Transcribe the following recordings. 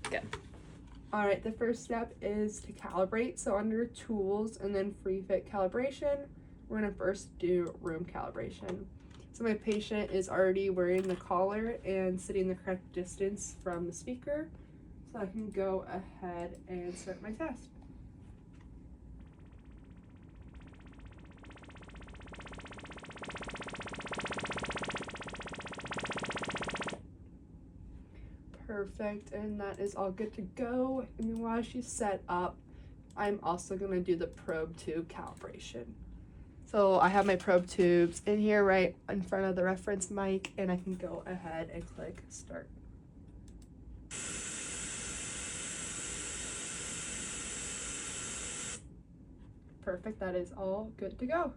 Good. All right, the first step is to calibrate. So under tools and then free fit calibration, we're gonna first do room calibration. So my patient is already wearing the collar and sitting the correct distance from the speaker. So I can go ahead and start my test. Perfect, and that is all good to go. And while she's set up, I'm also gonna do the probe tube calibration. So I have my probe tubes in here right in front of the reference mic, and I can go ahead and click start. Perfect, that is all good to go.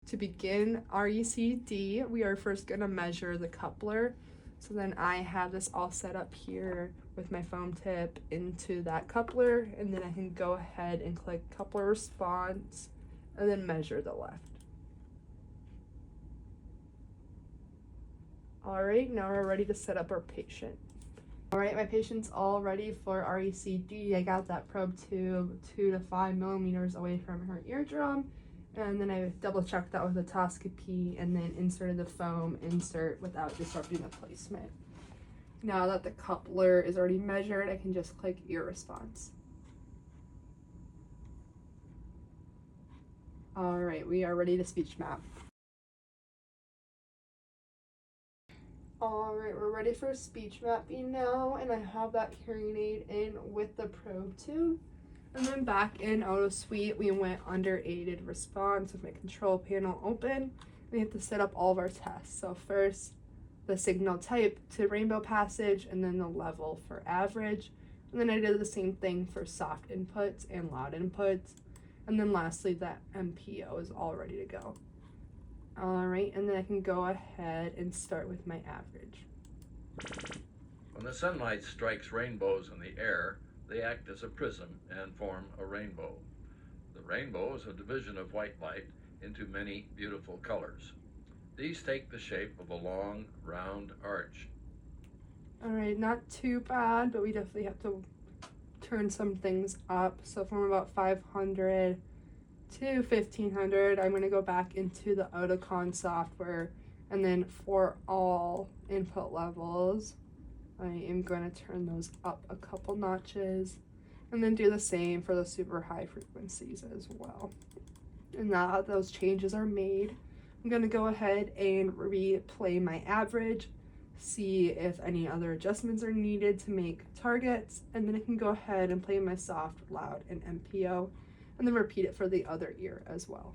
To begin RECD, we are first going to measure the coupler. So then I have this all set up here with my foam tip into that coupler, and then I can go ahead and click coupler response and then measure the left. All right, now we're ready to set up our patient. All right, my patient's all ready for RECD. I got that probe tube 2 to 5 millimeters away from her eardrum. And then I double checked that with otoscopy and then inserted the foam insert without disrupting the placement. Now that the coupler is already measured, I can just click ear response. All right, we are ready to speech map. All right, we're ready for speech mapping now, and I have that hearing aid in with the probe tube. And then back in Auto Suite, we went under aided response with my control panel open. We have to set up all of our tests. So first, the signal type to rainbow passage, and then the level for average. And then I did the same thing for soft inputs and loud inputs. And then lastly, that MPO is all ready to go. All right, and then I can go ahead and start with my average. When the sunlight strikes rainbows in the air, they act as a prism and form a rainbow. The rainbow is a division of white light into many beautiful colors. These take the shape of a long, round arch. All right, not too bad, but we definitely have to turn some things up. So from about 500 to 1500, I'm going to go back into the Oticon software, and then for all input levels, I am going to turn those up a couple notches, and then do the same for the super high frequencies as well. And now that those changes are made, I'm going to go ahead and replay my average, see if any other adjustments are needed to make targets, and then I can go ahead and play my soft, loud, and MPO, and then repeat it for the other ear as well.